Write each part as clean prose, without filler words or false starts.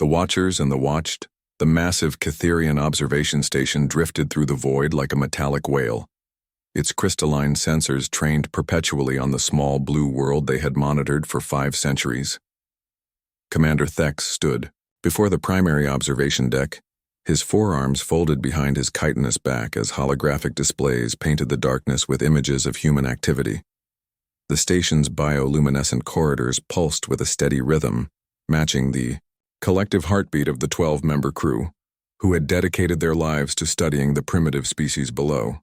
The watchers and the watched, the massive Catherian observation station drifted through the void like a metallic whale. Its crystalline sensors trained perpetually on the small blue world they had monitored for 5 centuries. Commander Thex stood before the primary observation deck, his forearms folded behind his chitinous back as holographic displays painted the darkness with images of human activity. The station's bioluminescent corridors pulsed with a steady rhythm, matching the collective heartbeat of the 12-member crew, who had dedicated their lives to studying the primitive species below.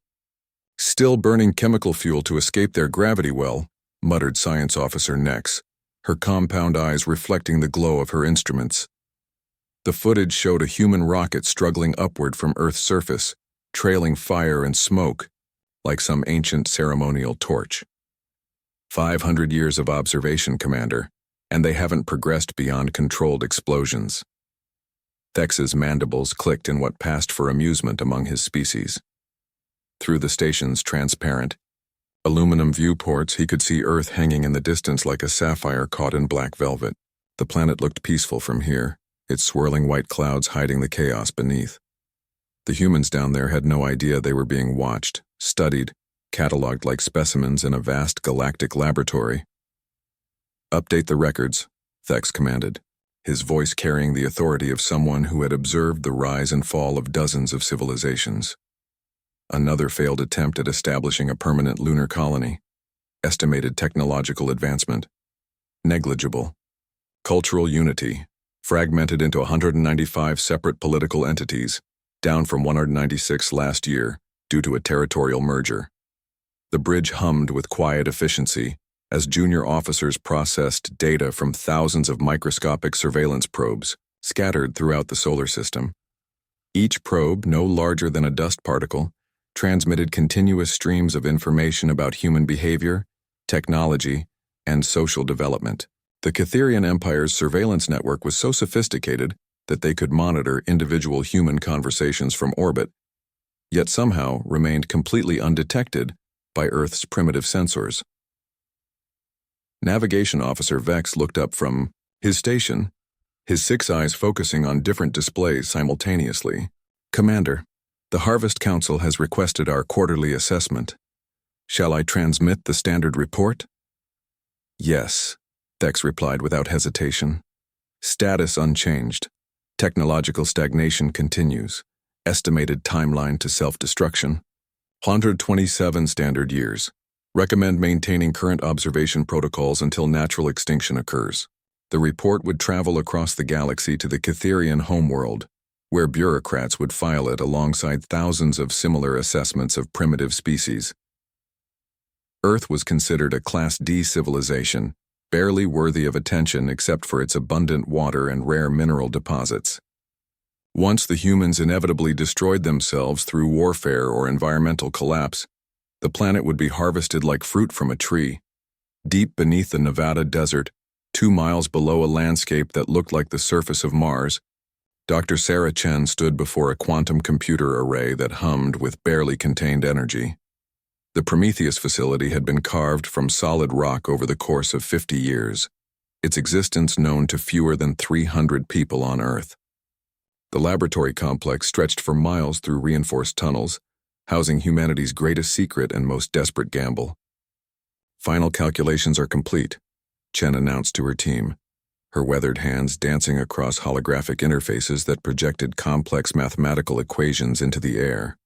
"Still burning chemical fuel to escape their gravity well," muttered Science Officer Nex, her compound eyes reflecting the glow of her instruments. The footage showed a human rocket struggling upward from Earth's surface, trailing fire and smoke, like some ancient ceremonial torch. 500 years of observation, Commander, and they haven't progressed beyond controlled explosions. Thex's mandibles clicked in what passed for amusement among his species. Through the station's transparent, aluminum viewports, he could see Earth hanging in the distance like a sapphire caught in black velvet. The planet looked peaceful from here, its swirling white clouds hiding the chaos beneath. The humans down there had no idea they were being watched, studied, catalogued like specimens in a vast galactic laboratory. "Update the records," Thex commanded, his voice carrying the authority of someone who had observed the rise and fall of dozens of civilizations. Another failed attempt at establishing a permanent lunar colony. Estimated technological advancement: negligible. Cultural unity: fragmented into 195 separate political entities, down from 196 last year due to a territorial merger. The bridge hummed with quiet efficiency as junior officers processed data from thousands of microscopic surveillance probes scattered throughout the solar system. Each probe, no larger than a dust particle, transmitted continuous streams of information about human behavior, technology, and social development. The Catherian Empire's surveillance network was so sophisticated that they could monitor individual human conversations from orbit, yet somehow remained completely undetected by Earth's primitive sensors. Navigation Officer Vex looked up from his station, his 6 eyes focusing on different displays simultaneously. "Commander, the Harvest Council has requested our quarterly assessment. Shall I transmit the standard report?" "Yes," Thex replied without hesitation. "Status unchanged. Technological stagnation continues. Estimated timeline to self-destruction: 127 standard years. Recommend maintaining current observation protocols until natural extinction occurs." The report would travel across the galaxy to the Catherian homeworld, where bureaucrats would file it alongside thousands of similar assessments of primitive species. Earth was considered a Class D civilization, barely worthy of attention except for its abundant water and rare mineral deposits. Once the humans inevitably destroyed themselves through warfare or environmental collapse, the planet would be harvested like fruit from a tree. Deep beneath the Nevada desert, 2 miles below a landscape that looked like the surface of Mars, Dr. Sarah Chen stood before a quantum computer array that hummed with barely contained energy. The Prometheus facility had been carved from solid rock over the course of 50 years, its existence known to fewer than 300 people on Earth. The laboratory complex stretched for miles through reinforced tunnels, housing humanity's greatest secret and most desperate gamble. "Final calculations are complete," Chen announced to her team, her weathered hands dancing across holographic interfaces that projected complex mathematical equations into the air.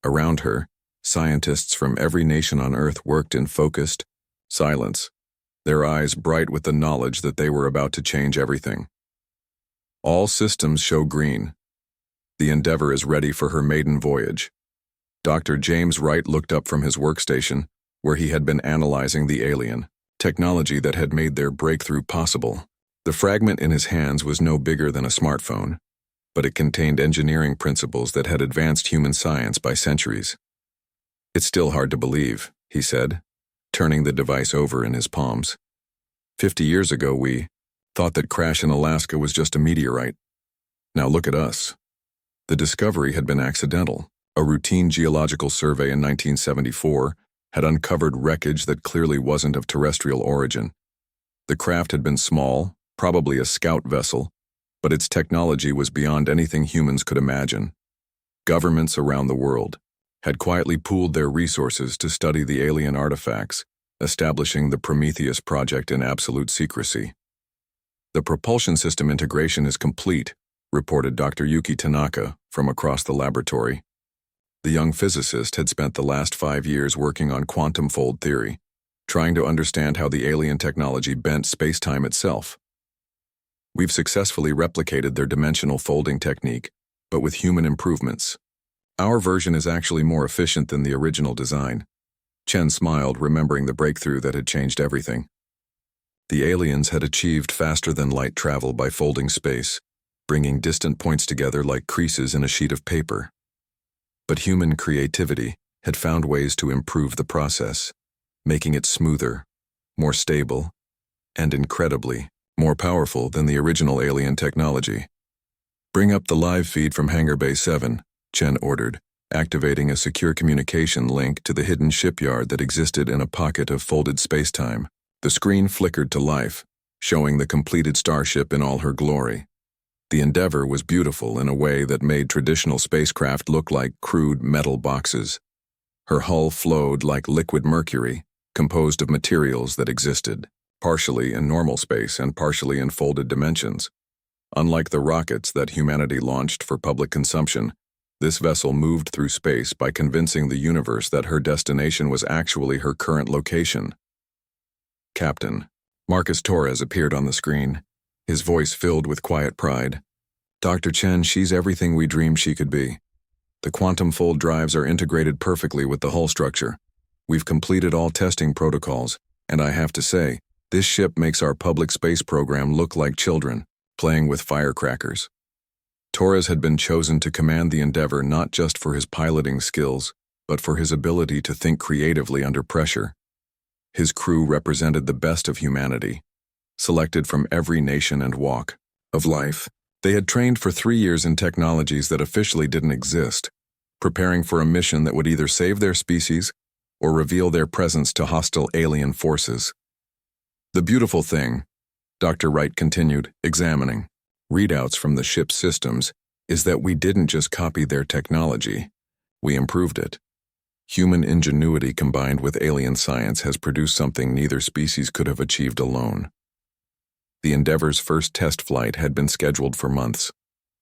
Around her, scientists from every nation on Earth worked in focused silence, their eyes bright with the knowledge that they were about to change everything. "All systems show green. The Endeavour is ready for her maiden voyage." Dr. James Wright looked up from his workstation, where he had been analyzing the alien technology that had made their breakthrough possible. The fragment in his hands was no bigger than a smartphone, but it contained engineering principles that had advanced human science by centuries. "It's still hard to believe," he said, turning the device over in his palms. 50 years ago we thought that crash in Alaska was just a meteorite. Now look at us." The discovery had been accidental. A routine geological survey in 1974 had uncovered wreckage that clearly wasn't of terrestrial origin. The craft had been small, probably a scout vessel, but its technology was beyond anything humans could imagine. Governments around the world had quietly pooled their resources to study the alien artifacts, establishing the Prometheus project in absolute secrecy. "The propulsion system integration is complete," reported Dr. Yuki Tanaka from across the laboratory. The young physicist had spent the last 5 years working on quantum fold theory, trying to understand how the alien technology bent space-time itself. "We've successfully replicated their dimensional folding technique, but with human improvements. Our version is actually more efficient than the original design." Chen smiled, remembering the breakthrough that had changed everything. The aliens had achieved faster-than-light travel by folding space, bringing distant points together like creases in a sheet of paper. But human creativity had found ways to improve the process, making it smoother, more stable, and incredibly more powerful than the original alien technology. "Bring up the live feed from Hangar Bay 7, Chen ordered, activating a secure communication link to the hidden shipyard that existed in a pocket of folded spacetime. The screen flickered to life, showing the completed Starship in all her glory. The Endeavour was beautiful in a way that made traditional spacecraft look like crude metal boxes. Her hull flowed like liquid mercury, composed of materials that existed, partially in normal space and partially in folded dimensions. Unlike the rockets that humanity launched for public consumption, this vessel moved through space by convincing the universe that her destination was actually her current location." Captain Marcus Torres appeared on the screen, his voice filled with quiet pride. "Dr. Chen, she's everything we dreamed she could be. The quantum fold drives are integrated perfectly with the hull structure. We've completed all testing protocols, and I have to say, this ship makes our public space program look like children, playing with firecrackers." Torres had been chosen to command the Endeavour not just for his piloting skills, but for his ability to think creatively under pressure. His crew represented the best of humanity, selected from every nation and walk of life. They had trained for 3 years in technologies that officially didn't exist, preparing for a mission that would either save their species or reveal their presence to hostile alien forces. "The beautiful thing," Dr. Wright continued, examining readouts from the ship's systems, "is that we didn't just copy their technology, we improved it. Human ingenuity combined with alien science has produced something neither species could have achieved alone." The Endeavour's first test flight had been scheduled for months,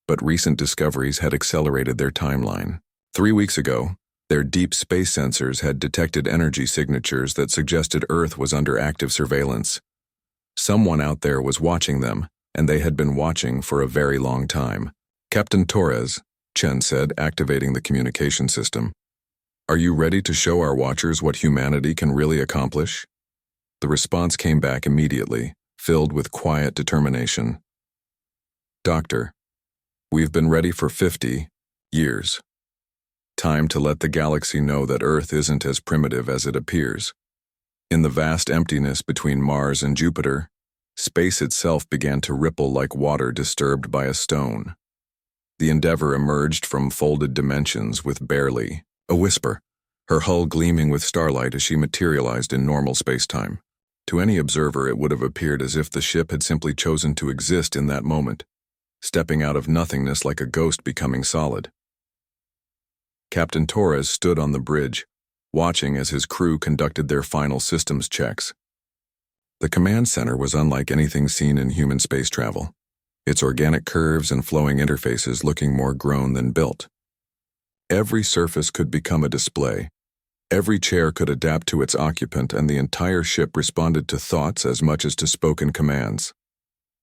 but recent discoveries had accelerated their timeline. 3 weeks ago, their deep space sensors had detected energy signatures that suggested Earth was under active surveillance. Someone out there was watching them, and they had been watching for a very long time. "Captain Torres," Chen said, activating the communication system, "are you ready to show our watchers what humanity can really accomplish?" The response came back immediately, filled with quiet determination. "Doctor, we've been ready for 50 years. Time to let the galaxy know that Earth isn't as primitive as it appears." In the vast emptiness between Mars and Jupiter, space itself began to ripple like water disturbed by a stone. The Endeavour emerged from folded dimensions with barely a whisper, her hull gleaming with starlight as she materialized in normal spacetime. To any observer, it would have appeared as if the ship had simply chosen to exist in that moment, stepping out of nothingness like a ghost becoming solid. Captain Torres stood on the bridge, watching as his crew conducted their final systems checks. The command center was unlike anything seen in human space travel, its organic curves and flowing interfaces looking more grown than built. Every surface could become a display. Every chair could adapt to its occupant, and the entire ship responded to thoughts as much as to spoken commands.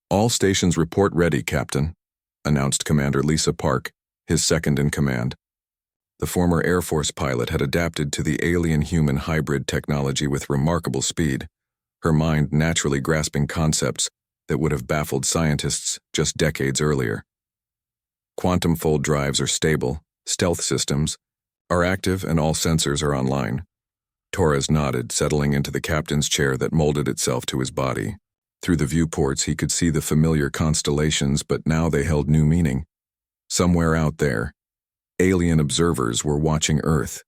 "All stations report ready, Captain," announced Commander Lisa Park, his second-in-command. The former Air Force pilot had adapted to the alien-human hybrid technology with remarkable speed, her mind naturally grasping concepts that would have baffled scientists just decades earlier. "Quantum fold drives are stable, stealth systems are active, and all sensors are online." Torres nodded, settling into the captain's chair that molded itself to his body. Through the viewports he could see the familiar constellations, but now they held new meaning. Somewhere out there, alien observers were watching Earth,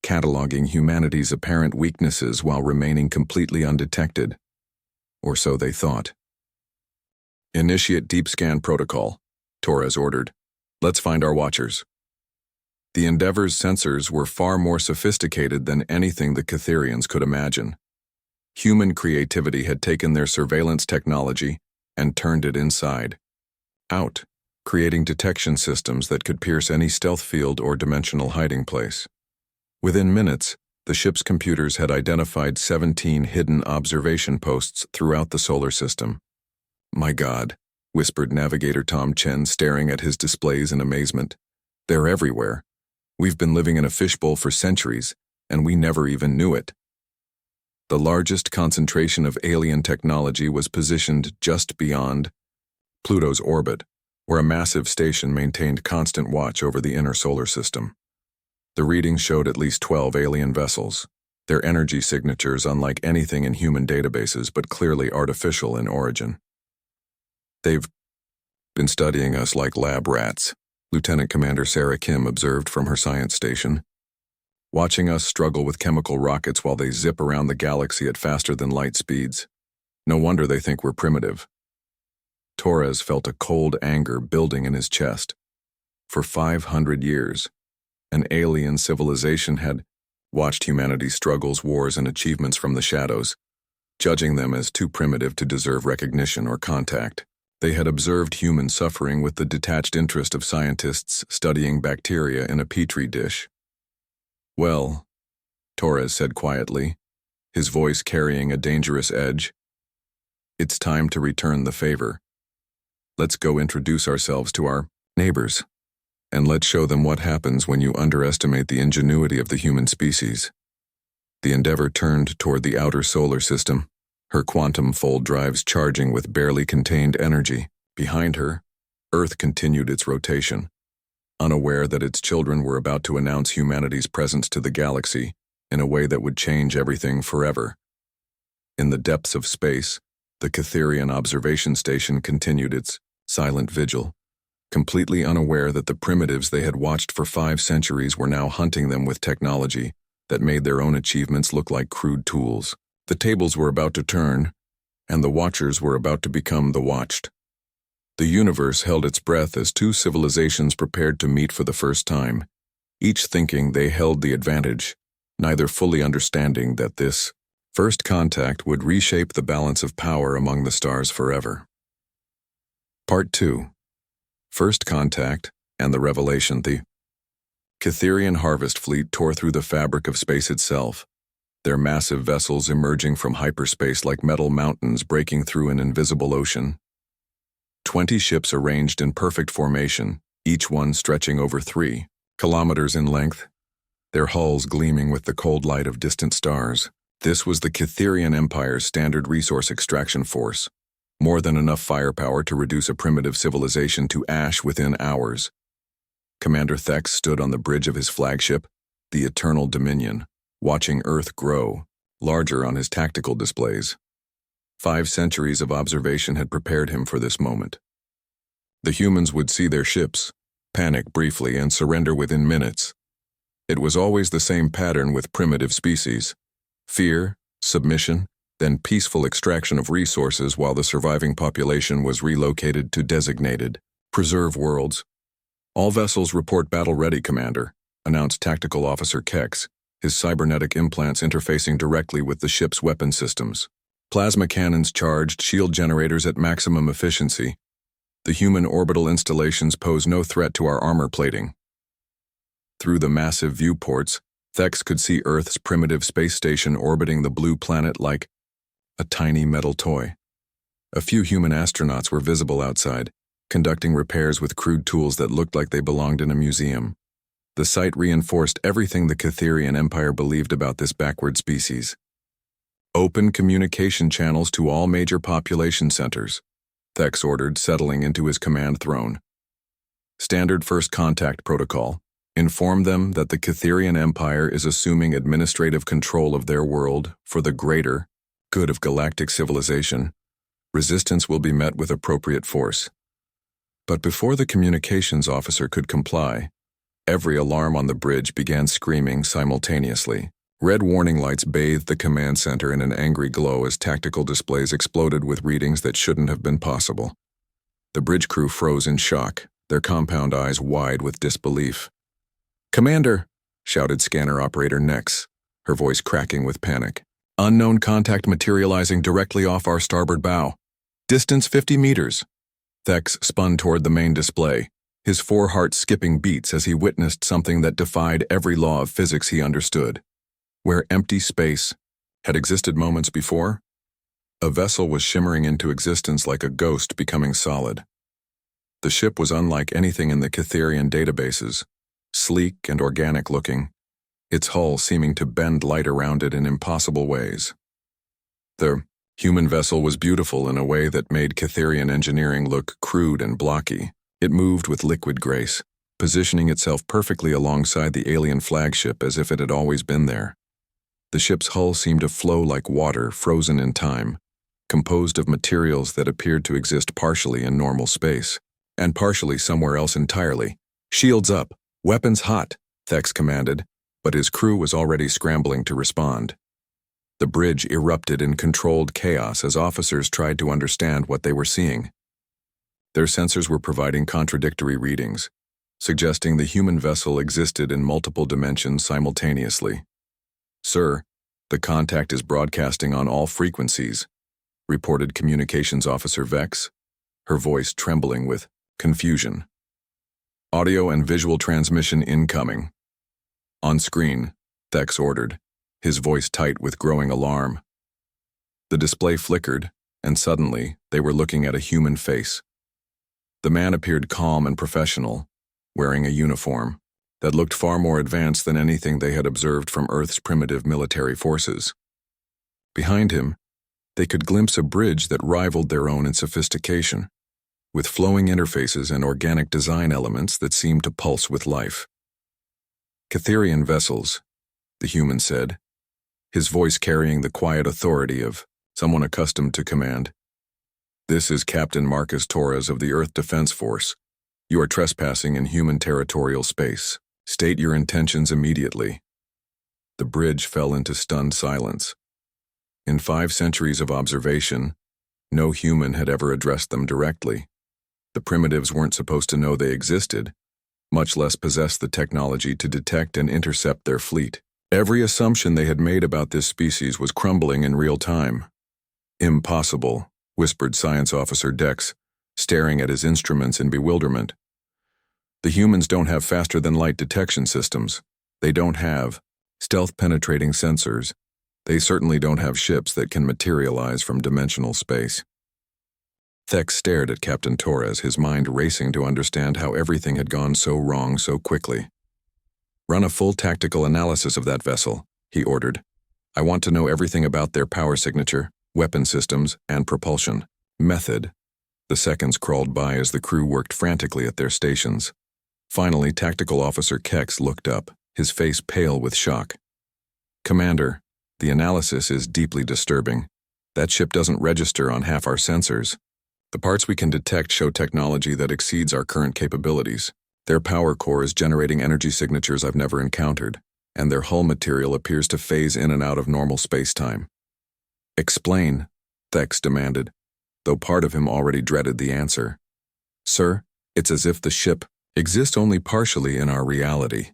cataloging humanity's apparent weaknesses while remaining completely undetected. Or so they thought. Initiate deep scan protocol, Torres ordered. Let's find our watchers. The Endeavor's sensors were far more sophisticated than anything the Catherians could imagine. Human creativity had taken their surveillance technology and turned it inside out, creating detection systems that could pierce any stealth field or dimensional hiding place. Within minutes, the ship's computers had identified 17 hidden observation posts throughout the solar system. "My God," whispered Navigator Tom Chen, staring at his displays in amazement. "They're everywhere. We've been living in a fishbowl for centuries, and we never even knew it." The largest concentration of alien technology was positioned just beyond Pluto's orbit, where a massive station maintained constant watch over the inner solar system. The readings showed at least 12 alien vessels, their energy signatures unlike anything in human databases but clearly artificial in origin. "They've been studying us like lab rats," Lieutenant Commander Sarah Kim observed from her science station. "Watching us struggle with chemical rockets while they zip around the galaxy at faster than light speeds. No wonder they think we're primitive." Torres felt a cold anger building in his chest. For 500 years, an alien civilization had watched humanity's struggles, wars, and achievements from the shadows, judging them as too primitive to deserve recognition or contact. They had observed human suffering with the detached interest of scientists studying bacteria in a petri dish. "Well," Torres said quietly, his voice carrying a dangerous edge, "it's time to return the favor. Let's go introduce ourselves to our neighbors, and let's show them what happens when you underestimate the ingenuity of the human species." The Endeavor turned toward the outer solar system, her quantum fold drives charging with barely contained energy. Behind her, Earth continued its rotation, unaware that its children were about to announce humanity's presence to the galaxy in a way that would change everything forever. In the depths of space, the Catherian observation station continued its silent vigil, completely unaware that the primitives they had watched for 5 centuries were now hunting them with technology that made their own achievements look like crude tools. The tables were about to turn, and the watchers were about to become the watched. The universe held its breath as 2 civilizations prepared to meet for the first time, each thinking they held the advantage, neither fully understanding that this first contact would reshape the balance of power among the stars forever. Part 2. First Contact and the Revelation. The Catherian harvest fleet tore through the fabric of space itself, their massive vessels emerging from hyperspace like metal mountains breaking through an invisible ocean. 20 ships arranged in perfect formation, each one stretching over 3 kilometers in length, their hulls gleaming with the cold light of distant stars. This was the Catherian Empire's standard resource extraction force, more than enough firepower to reduce a primitive civilization to ash within hours. Commander Thex stood on the bridge of his flagship, the Eternal Dominion, watching Earth grow, larger on his tactical displays. 5 centuries of observation had prepared him for this moment. The humans would see their ships, panic briefly, and surrender within minutes. It was always the same pattern with primitive species: fear, submission, then peaceful extraction of resources while the surviving population was relocated to designated preserve worlds. "All vessels report battle-ready, Commander," announced Tactical Officer Kex, his cybernetic implants interfacing directly with the ship's weapon systems. Plasma cannons charged, shield generators at maximum efficiency. The human orbital installations pose no threat to our armor plating. Through the massive viewports, Thex could see Earth's primitive space station orbiting the blue planet like a tiny metal toy. A few human astronauts were visible outside, conducting repairs with crude tools that looked like they belonged in a museum. The sight reinforced everything the Catherian Empire believed about this backward species. "Open communication channels to all major population centers," Thex ordered, settling into his command throne. "Standard first contact protocol. Inform them that the Catherian Empire is assuming administrative control of their world for the greater good of galactic civilization. Resistance will be met with appropriate force." But before the communications officer could comply, every alarm on the bridge began screaming simultaneously. Red warning lights bathed the command center in an angry glow as tactical displays exploded with readings that shouldn't have been possible. The bridge crew froze in shock, their compound eyes wide with disbelief. "Commander!" shouted scanner operator Nex, her voice cracking with panic. "Unknown contact materializing directly off our starboard bow. Distance 50 meters. Thex spun toward the main display, his four-heart skipping beats as he witnessed something that defied every law of physics he understood. Where empty space had existed moments before, a vessel was shimmering into existence like a ghost becoming solid. The ship was unlike anything in the Catherian databases, sleek and organic-looking, its hull seeming to bend light around it in impossible ways. The human vessel was beautiful in a way that made Catherian engineering look crude and blocky. It moved with liquid grace, positioning itself perfectly alongside the alien flagship as if it had always been there. The ship's hull seemed to flow like water frozen in time, composed of materials that appeared to exist partially in normal space, and partially somewhere else entirely. "Shields up! Weapons hot!" Thex commanded, but his crew was already scrambling to respond. The bridge erupted in controlled chaos as officers tried to understand what they were seeing. Their sensors were providing contradictory readings, suggesting the human vessel existed in multiple dimensions simultaneously. "Sir, the contact is broadcasting on all frequencies," reported Communications Officer Vex, her voice trembling with confusion. "Audio and visual transmission incoming." "On screen," Thex ordered, his voice tight with growing alarm. The display flickered, and suddenly they were looking at a human face. The man appeared calm and professional, wearing a uniform that looked far more advanced than anything they had observed from Earth's primitive military forces. Behind him, they could glimpse a bridge that rivaled their own in sophistication, with flowing interfaces and organic design elements that seemed to pulse with life. "Catherian vessels," the human said, his voice carrying the quiet authority of someone accustomed to command. "This is Captain Marcus Torres of the Earth Defense Force. You are trespassing in human territorial space. State your intentions immediately." The bridge fell into stunned silence. In 5 centuries of observation, no human had ever addressed them directly. The primitives weren't supposed to know they existed, much less possess the technology to detect and intercept their fleet. Every assumption they had made about this species was crumbling in real time. "Impossible," whispered Science Officer Dex, staring at his instruments in bewilderment. "The humans don't have faster-than-light detection systems. They don't have stealth-penetrating sensors. They certainly don't have ships that can materialize from dimensional space." Thex stared at Captain Torres, his mind racing to understand how everything had gone so wrong so quickly. "Run a full tactical analysis of that vessel," he ordered. "I want to know everything about their power signature, weapon systems, and propulsion." "Method." The seconds crawled by as the crew worked frantically at their stations. Finally, Tactical Officer Kex looked up, his face pale with shock. "Commander, the analysis is deeply disturbing. That ship doesn't register on half our sensors. The parts we can detect show technology that exceeds our current capabilities. Their power core is generating energy signatures I've never encountered, and their hull material appears to phase in and out of normal space-time." "Explain," Thex demanded, though part of him already dreaded the answer. "Sir, it's as if the ship exists only partially in our reality.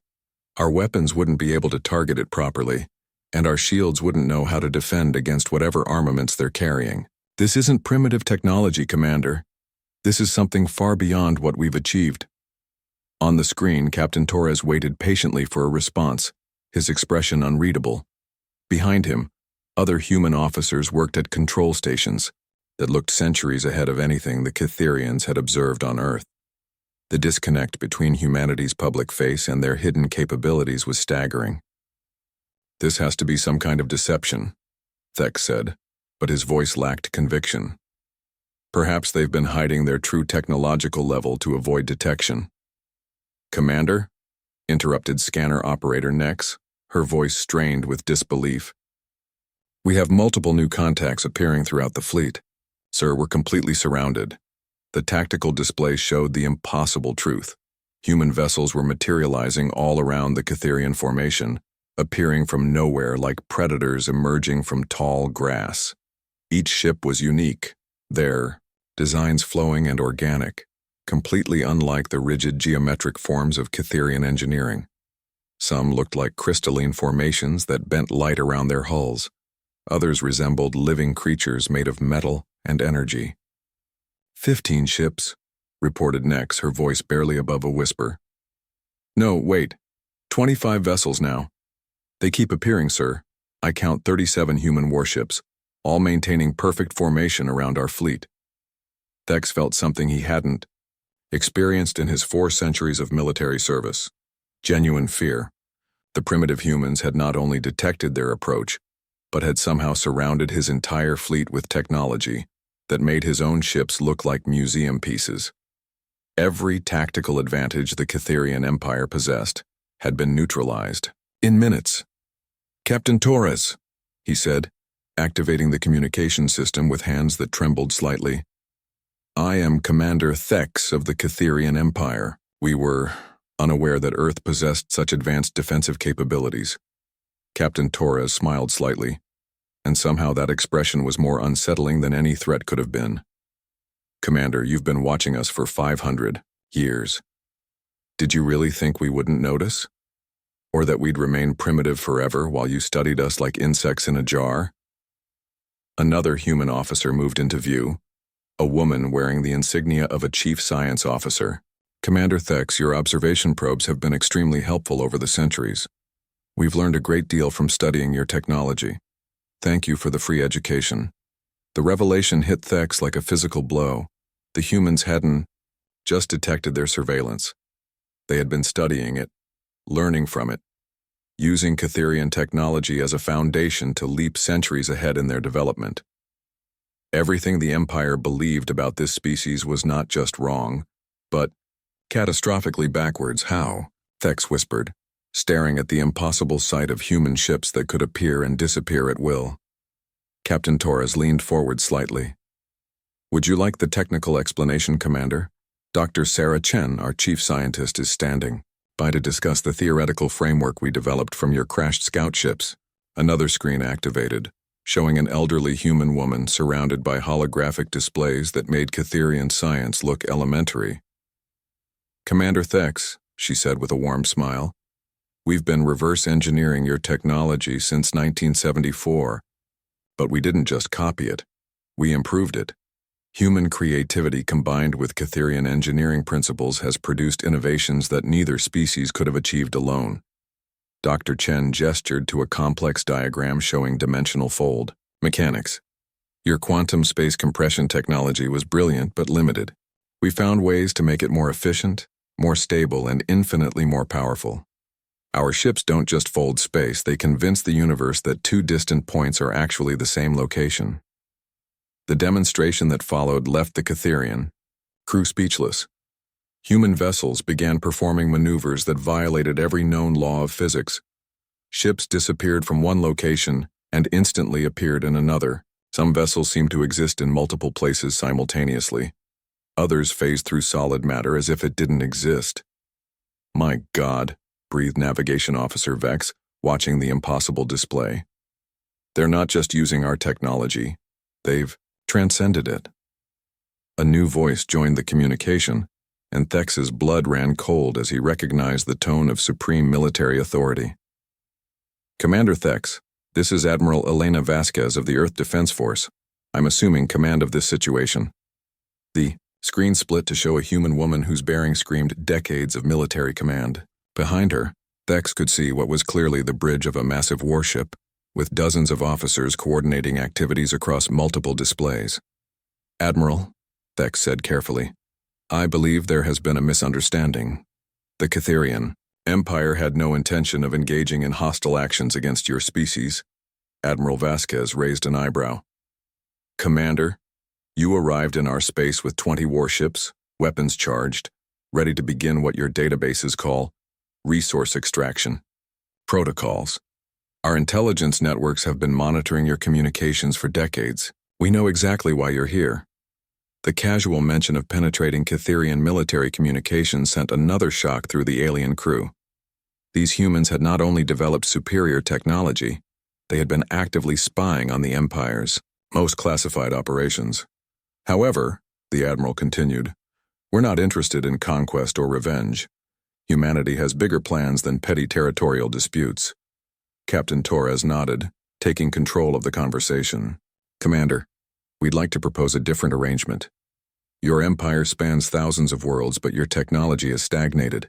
Our weapons wouldn't be able to target it properly, and our shields wouldn't know how to defend against whatever armaments they're carrying. This isn't primitive technology, Commander. This is something far beyond what we've achieved." On the screen, Captain Torres waited patiently for a response, his expression unreadable. Behind him, other human officers worked at control stations that looked centuries ahead of anything the Catherians had observed on Earth. The disconnect between humanity's public face and their hidden capabilities was staggering. "This has to be some kind of deception," Thex said, but his voice lacked conviction. "Perhaps they've been hiding their true technological level to avoid detection." "Commander?" interrupted scanner operator Nex, her voice strained with disbelief. "We have multiple new contacts appearing throughout the fleet. Sir, we're completely surrounded." The tactical display showed the impossible truth. Human vessels were materializing all around the Catherian formation, appearing from nowhere like predators emerging from tall grass. Each ship was unique, their designs flowing and organic, completely unlike the rigid geometric forms of Cytherian engineering. Some looked like crystalline formations that bent light around their hulls. Others resembled living creatures made of metal and energy. 15 ships, reported Nex, her voice barely above a whisper. No, wait. 25 vessels now. They keep appearing, sir. I count 37 human warships, all maintaining perfect formation around our fleet. Thex felt something he hadn't experienced in his 4 centuries of military service. Genuine fear. The primitive humans had not only detected their approach, but had somehow surrounded his entire fleet with technology that made his own ships look like museum pieces. Every tactical advantage the Cytherian Empire possessed had been neutralized in minutes. Captain Torres, he said, activating the communication system with hands that trembled slightly. I am Commander Thex of the Cytherian Empire. We were unaware that Earth possessed such advanced defensive capabilities. Captain Torres smiled slightly, and somehow that expression was more unsettling than any threat could have been. Commander, you've been watching us for 500 years. Did you really think we wouldn't notice? Or that we'd remain primitive forever while you studied us like insects in a jar? Another human officer moved into view, a woman wearing the insignia of a chief science officer. Commander Thex, your observation probes have been extremely helpful over the centuries. We've learned a great deal from studying your technology. Thank you for the free education. The revelation hit Thex like a physical blow. The humans hadn't just detected their surveillance. They had been studying it, learning from it, using Cytherian technology as a foundation to leap centuries ahead in their development. Everything the Empire believed about this species was not just wrong, but catastrophically backwards. How? Thex whispered, staring at the impossible sight of human ships that could appear and disappear at will. Captain Torres leaned forward slightly. Would you like the technical explanation, Commander? Dr. Sarah Chen, our chief scientist, is standing by to discuss the theoretical framework we developed from your crashed scout ships. Another screen activated, showing an elderly human woman surrounded by holographic displays that made Cytherian science look elementary. Commander Thex, she said with a warm smile, we've been reverse engineering your technology since 1974, but we didn't just copy it, we improved it. Human creativity combined with Cytherian engineering principles has produced innovations that neither species could have achieved alone. Dr. Chen gestured to a complex diagram showing dimensional fold mechanics. Your quantum space compression technology was brilliant but limited. We found ways to make it more efficient, more stable, and infinitely more powerful. Our ships don't just fold space, they convince the universe that 2 distant points are actually the same location. The demonstration that followed left the Cytherian crew speechless. Human vessels began performing maneuvers that violated every known law of physics. Ships disappeared from one location and instantly appeared in another. Some vessels seemed to exist in multiple places simultaneously. Others phased through solid matter as if it didn't exist. My God, breathed Navigation Officer Vex, watching the impossible display. They're not just using our technology, they've transcended it. A new voice joined the communication, and Thex's blood ran cold as he recognized the tone of supreme military authority. Commander Thex, this is Admiral Elena Vasquez of the Earth Defense Force. I'm assuming command of this situation. The screen split to show a human woman whose bearing screamed decades of military command. Behind her, Thex could see what was clearly the bridge of a massive warship, with dozens of officers coordinating activities across multiple displays. Admiral, Thex said carefully, I believe there has been a misunderstanding. The Cytherian Empire had no intention of engaging in hostile actions against your species. Admiral Vasquez raised an eyebrow. Commander, you arrived in our space with 20 warships, weapons charged, ready to begin what your databases call resource extraction protocols. Our intelligence networks have been monitoring your communications for decades. We know exactly why you're here. The casual mention of penetrating Cytherian military communications sent another shock through the alien crew. These humans had not only developed superior technology, they had been actively spying on the Empire's most classified operations. However, The Admiral continued. We're not interested in conquest or revenge. Humanity has bigger plans than petty territorial disputes. Captain Torres nodded, taking control of the conversation. Commander, we'd like to propose a different arrangement. Your empire spans thousands of worlds, but your technology is stagnated.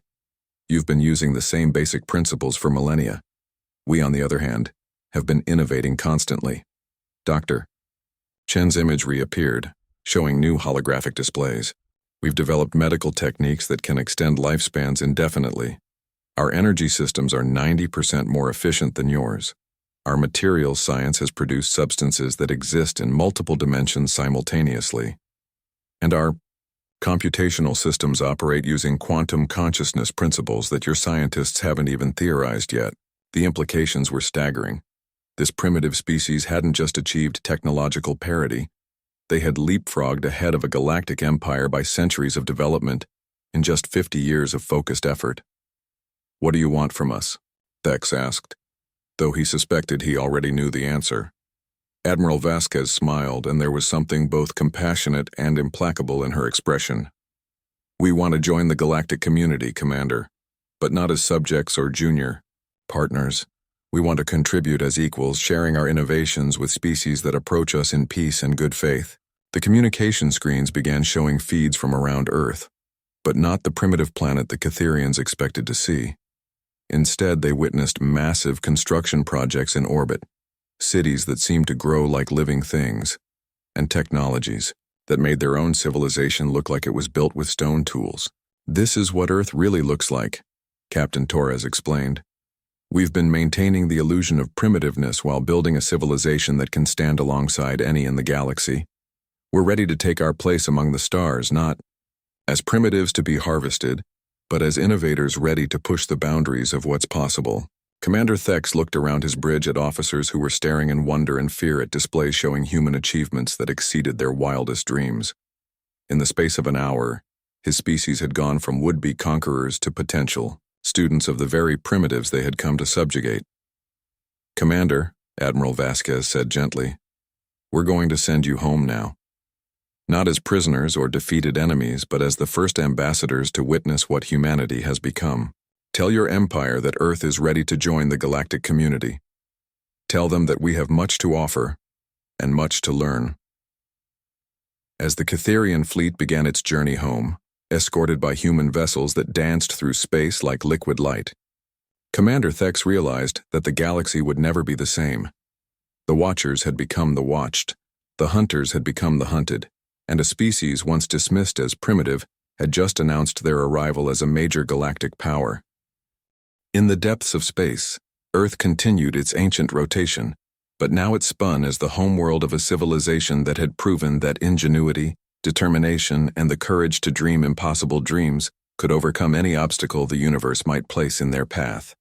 You've been using the same basic principles for millennia. We, on the other hand, have been innovating constantly. Doctor. Chen's image reappeared, showing new holographic displays. We've developed medical techniques that can extend lifespans indefinitely. Our energy systems are 90% more efficient than yours. Our materials science has produced substances that exist in multiple dimensions simultaneously. And our computational systems operate using quantum consciousness principles that your scientists haven't even theorized yet. The implications were staggering. This primitive species hadn't just achieved technological parity. They had leapfrogged ahead of a galactic empire by centuries of development in just 50 years of focused effort. What do you want from us? Thex asked, though he suspected he already knew the answer. Admiral Vasquez smiled, and there was something both compassionate and implacable in her expression. We want to join the galactic community, Commander, but not as subjects or junior partners. We want to contribute as equals, sharing our innovations with species that approach us in peace and good faith. The communication screens began showing feeds from around Earth, but not the primitive planet the Catherians expected to see. Instead, they witnessed massive construction projects in orbit, cities that seemed to grow like living things, and technologies that made their own civilization look like it was built with stone tools. This is what Earth really looks like, Captain Torres explained. We've been maintaining the illusion of primitiveness while building a civilization that can stand alongside any in the galaxy. We're ready to take our place among the stars, not as primitives to be harvested, but as innovators ready to push the boundaries of what's possible. Commander Thex looked around his bridge at officers who were staring in wonder and fear at displays showing human achievements that exceeded their wildest dreams. In the space of an hour, his species had gone from would-be conquerors to potential students of the very primitives they had come to subjugate. Commander, Admiral Vasquez said gently, we're going to send you home now. Not as prisoners or defeated enemies, but as the first ambassadors to witness what humanity has become. Tell your empire that Earth is ready to join the galactic community. Tell them that we have much to offer and much to learn. As the Catherian fleet began its journey home, escorted by human vessels that danced through space like liquid light, Commander Thex realized that the galaxy would never be the same. The Watchers had become the watched, the Hunters had become the hunted, and a species once dismissed as primitive had just announced their arrival as a major galactic power. In the depths of space, Earth continued its ancient rotation, but now it spun as the homeworld of a civilization that had proven that ingenuity, determination, and the courage to dream impossible dreams could overcome any obstacle the universe might place in their path.